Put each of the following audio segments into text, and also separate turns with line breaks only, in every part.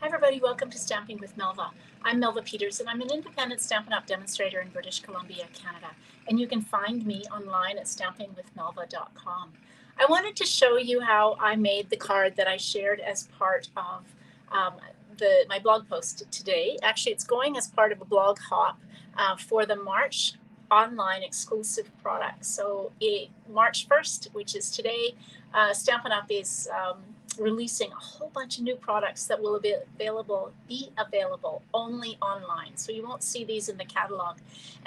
Hi everybody, welcome to Stamping with Melva. I'm Melva Peters and I'm an independent Stampin' Up! Demonstrator in British Columbia, Canada. And you can find me online at stampingwithmelva.com. I wanted to show you how I made the card that I shared as part of my blog post today. Actually, it's going as part of a blog hop for the March online exclusive products. So March 1st, which is today, Stampin' Up! Is releasing a whole bunch of new products that will be available only online. So you won't see these in the catalog.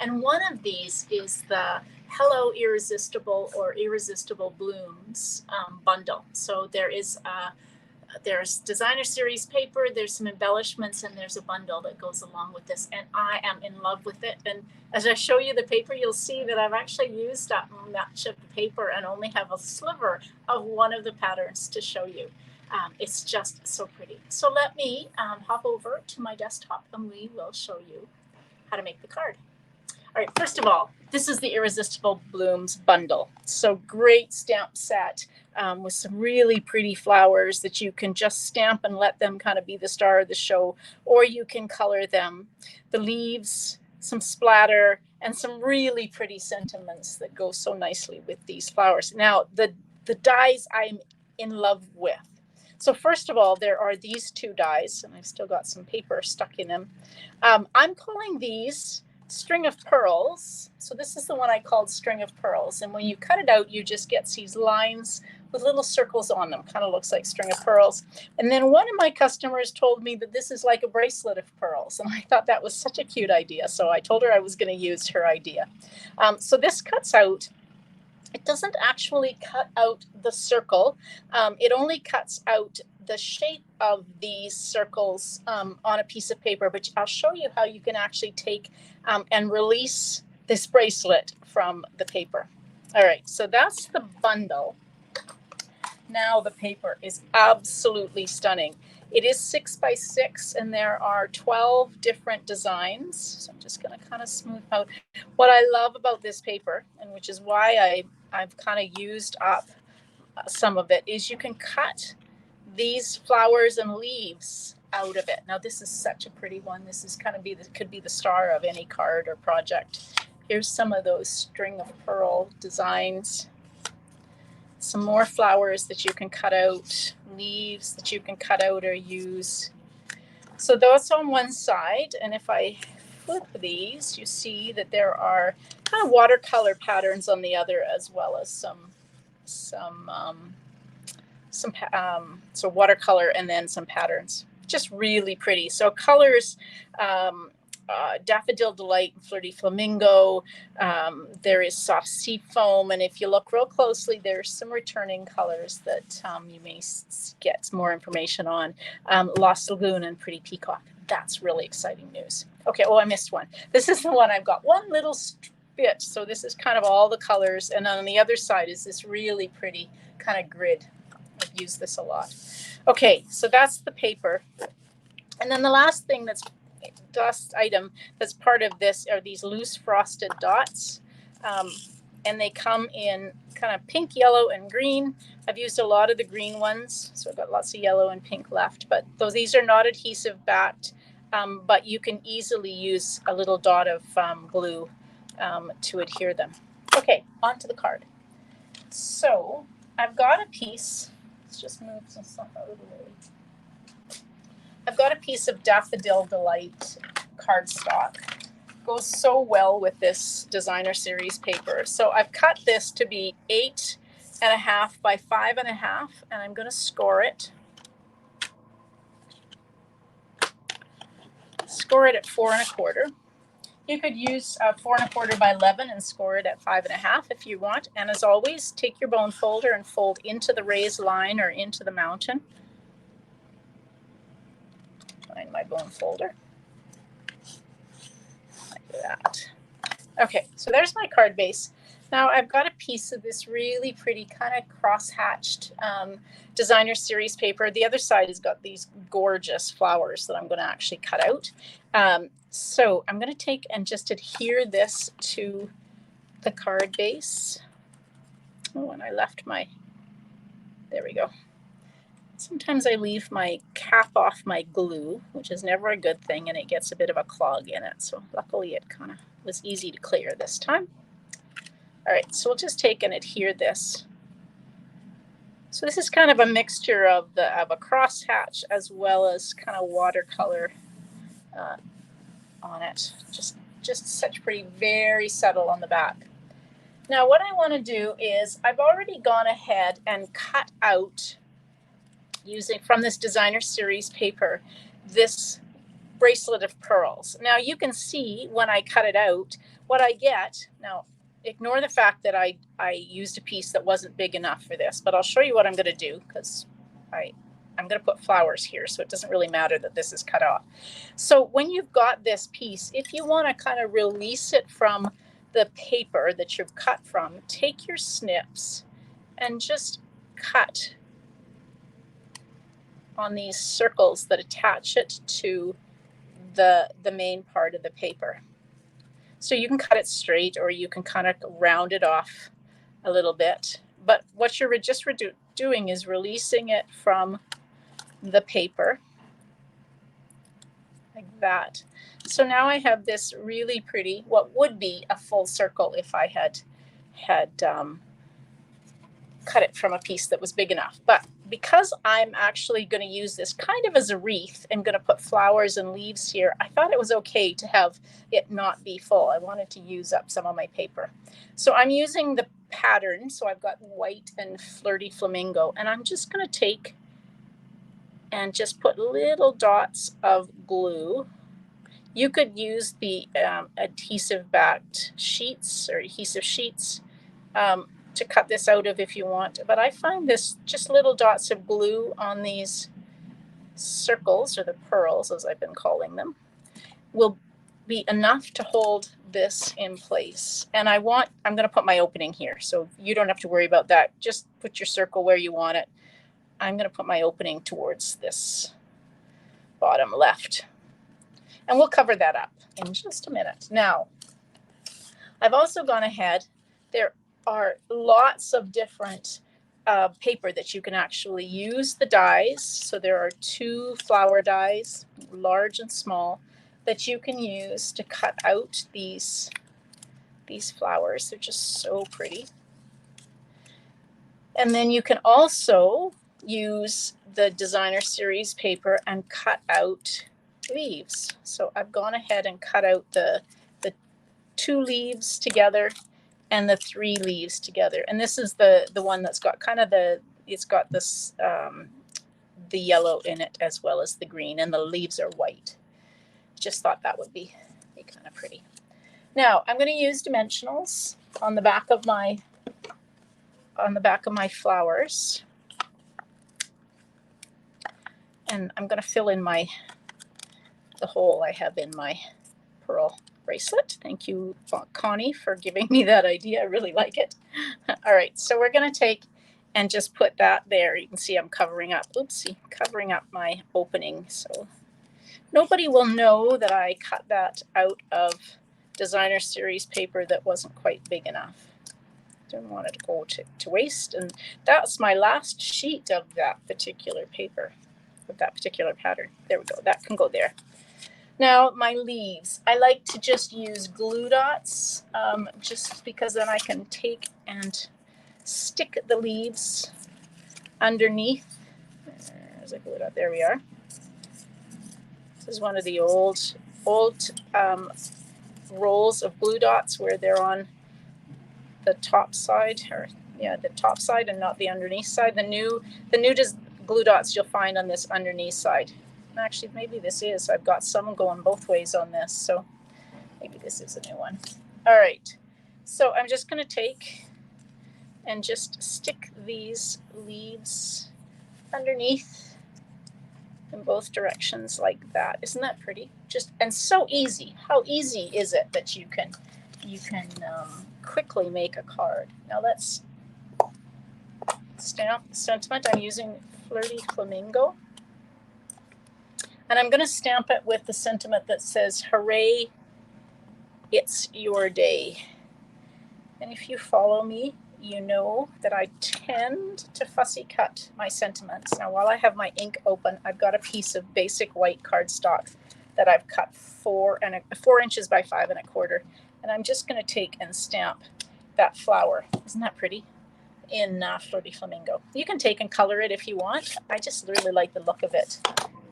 And one of these is the Hello Irresistible or Irresistible Blooms bundle. So there's designer series paper, there's some embellishments, and there's a bundle that goes along with this. And I am in love with it. And as I show you the paper, you'll see that I've actually used up much of the paper and only have a sliver of one of the patterns to show you. It's just so pretty. So let me hop over to my desktop and we will show you how to make the card. All right, first of all, this is the Irresistible Blooms bundle. So great stamp set with some really pretty flowers that you can just stamp and let them kind of be the star of the show, or you can color them. The leaves, some splatter, and some really pretty sentiments that go so nicely with these flowers. Now, the dies I'm in love with. So first of all, there are these two dies, and I've still got some paper stuck in them. I'm calling these String of Pearls. So this is the one I called String of Pearls. And when you cut it out, you just get these lines with little circles on them. Kind of looks like string of pearls. And then one of my customers told me that this is like a bracelet of pearls. And I thought that was such a cute idea. So I told her I was going to use her idea. So this cuts out. It doesn't actually cut out the circle. It only cuts out the shape of these circles on a piece of paper, but I'll show you how you can actually take and release this bracelet from the paper. All right, so that's the bundle. Now the paper is absolutely stunning. It is 6 by 6 and there are 12 different designs. So I'm just going to kind of smooth out. What I love about this paper, and which is why I've kind of used up some of it, is you can cut these flowers and leaves out of it. Now this is such a pretty one. This is kind of could be the star of any card or project. Here's some of those string of pearl designs. Some more flowers that you can cut out, leaves that you can cut out or use. So those on one side, and if I flip these, you see that there are kind of watercolor patterns on the other, as well as so watercolor and then some patterns. Just really pretty. So colors, Daffodil Delight and Flirty Flamingo. There is Soft Sea Foam, and if you look real closely, there's some returning colors that you may get more information on. Lost Lagoon and Pretty Peacock. That's really exciting news. Okay, oh, I missed one. This is the one I've got one little bit. So this is kind of all the colors, and on the other side is this really pretty kind of grid. I've used this a lot. Okay, so that's the paper. And then the last thing dust item that's part of this are these loose frosted dots, and they come in kind of pink, yellow, and green. I've used a lot of the green ones, so I've got lots of yellow and pink left, but these are not adhesive backed, but you can easily use a little dot of glue to adhere them. Okay, on to the card. So I've got a piece. Let's just move some stuff out of the way. I've got a piece of Daffodil Delight cardstock. Goes so well with this designer series paper. So I've cut this to be 8.5 by 5.5, and I'm going to score it. Score it at 4.25. You could use 4.25 by 11 and score it at 5.5 if you want. And as always, take your bone folder and fold into the raised line or into the mountain. Find my bone folder. Like that. Okay, so there's my card base. Now I've got a piece of this really pretty kind of cross-hatched designer series paper. The other side has got these gorgeous flowers that I'm going to actually cut out. So I'm going to take and just adhere this to the card base. Oh, and I left my, there we go. Sometimes I leave my cap off my glue, which is never a good thing, and it gets a bit of a clog in it. So luckily it kind of was easy to clear this time. All right, so we'll just take and adhere this. So this is kind of a mixture of a crosshatch as well as kind of watercolor on it. Just such pretty, very subtle on the back. Now what I want to do is I've already gone ahead and cut out, using from this designer series paper, this bracelet of pearls. Now you can see when I cut it out what I get. Now ignore the fact that I used a piece that wasn't big enough for this, but I'll show you what I'm going to do, because I'm going to put flowers here, so it doesn't really matter that this is cut off. So when you've got this piece, if you want to kind of release it from the paper that you've cut from, take your snips and just cut on these circles that attach it to the main part of the paper. So you can cut it straight, or you can kind of round it off a little bit. But what you're just doing is releasing it from the paper like that. So now I have this really pretty, what would be a full circle if I had cut it from a piece that was big enough. But because I'm actually going to use this kind of as a wreath and going to put flowers and leaves here, I thought it was okay to have it not be full. I wanted to use up some of my paper. So I'm using the pattern. So I've got white and flirty flamingo, and I'm just going to take and just put little dots of glue. You could use the adhesive backed sheets or adhesive sheets to cut this out of if you want, but I find this just little dots of glue on these circles, or the pearls as I've been calling them, will be enough to hold this in place. And I'm going to put my opening here, so you don't have to worry about that. Just put your circle where you want it. I'm going to put my opening towards this bottom left, and we'll cover that up in just a minute. Now, I've also gone ahead. There are lots of different paper that you can actually use the dies. So there are 2 flower dies, large and small, that you can use to cut out these flowers. They're just so pretty. And then you can also use the designer series paper and cut out leaves. So I've gone ahead and cut out the 2 leaves together and the 3 leaves together. And this is the one that's got kind of it's got this the yellow in it as well as the green, and the leaves are white. Just thought that would be kind of pretty. Now I'm going to use dimensionals on the back of my flowers, and I'm going to fill in the hole I have in my pearl bracelet. Thank you, Connie, for giving me that idea. I really like it. All right, so we're going to take and just put that there. You can see I'm covering up, covering up my opening. So nobody will know that I cut that out of designer series paper that wasn't quite big enough. Didn't want it to go to waste. And that's my last sheet of that particular paper, with that particular pattern. There we go. That can go there. Now my leaves, I like to just use glue dots, just because then I can take and stick the leaves underneath. There's a glue dot. There we are. This is one of the old rolls of glue dots where they're on the top side, the top side and not the underneath side. The new glue dots you'll find on this underneath side. Actually, maybe this is. I've got some going both ways on this, so maybe this is a new one. All right, so I'm just going to take and just stick these leaves underneath in both directions like that. Isn't that pretty? And so easy. How easy is it that you can quickly make a card? Now let's stamp the sentiment. I'm using Flirty Flamingo. And I'm going to stamp it with the sentiment that says, "Hooray, it's your day." And if you follow me, you know that I tend to fussy cut my sentiments. Now, while I have my ink open, I've got a piece of basic white cardstock that I've cut 4 inches by 5 1/4, and I'm just going to take and stamp that flower. Isn't that pretty? In Flirty Flamingo. You can take and color it if you want. I just really like the look of it,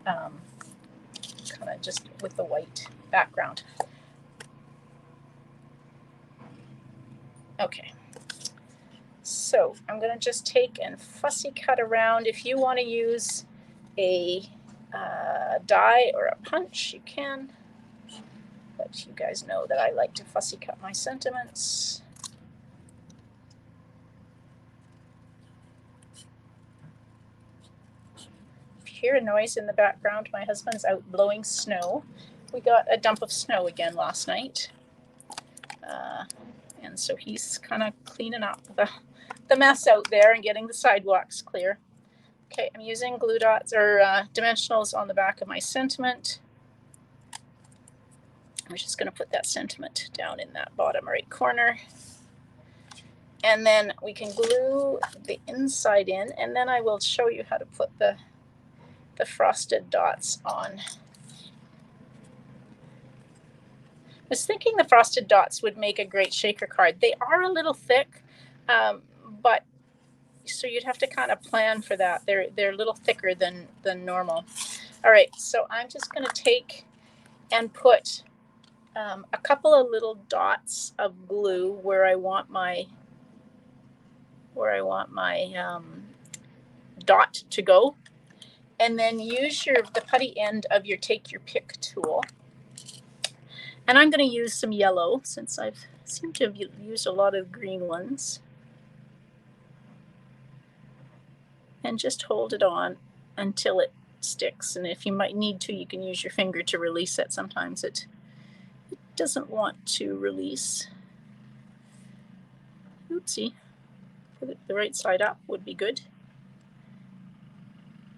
kind of just with the white background. Okay. So I'm going to just take and fussy cut around. If you want to use a die or a punch, you can. But you guys know that I like to fussy cut my sentiments. If you hear a noise in the background, my husband's out blowing snow. We got a dump of snow again last night. And so he's kind of cleaning up the mess out there and getting the sidewalks clear. Okay, I'm using glue dots or dimensionals on the back of my sentiment. I'm just going to put that sentiment down in that bottom right corner. And then we can glue the inside in, and then I will show you how to put the frosted dots on. I was thinking the frosted dots would make a great shaker card. They are a little thick, but so you'd have to kind of plan for that. They're a little thicker than normal. All right, so I'm just going to take and put a couple of little dots of glue where I want my dot to go, and then use the putty end of your take your pick tool. And I'm going to use some yellow since I seem to have used a lot of green ones. And just hold it on until it sticks. And if you might need to, you can use your finger to release it. Sometimes it doesn't want to release. Oopsie. Put it the right side up would be good.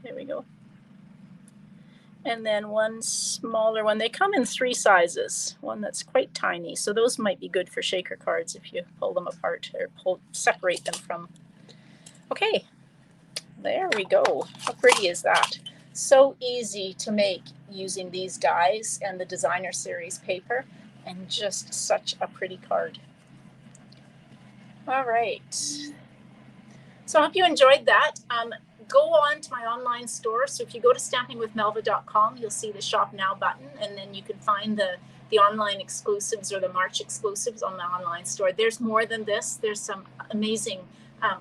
There we go. And then one smaller one. They come in 3 sizes, one that's quite tiny. So those might be good for shaker cards if you pull them apart or separate them from. Okay, there we go. How pretty is that? So easy to make using these dies and the designer series paper, and just such a pretty card. All right. So I hope you enjoyed that. Go on to my online store. So if you go to stampingwithmelva.com, you'll see the Shop Now button, and then you can find the online exclusives or the March exclusives on the online store. There's more than this. There's some amazing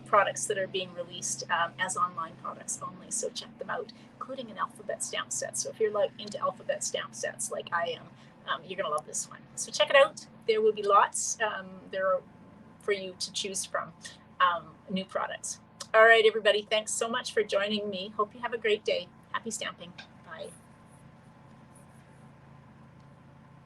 products that are being released as online products only. So check them out, including an alphabet stamp set. So if you're like into alphabet stamp sets like I am, you're going to love this one. So check it out. There will be lots there for you to choose from, new products. All right, everybody, thanks so much for joining me. Hope you have a great day. Happy stamping. Bye.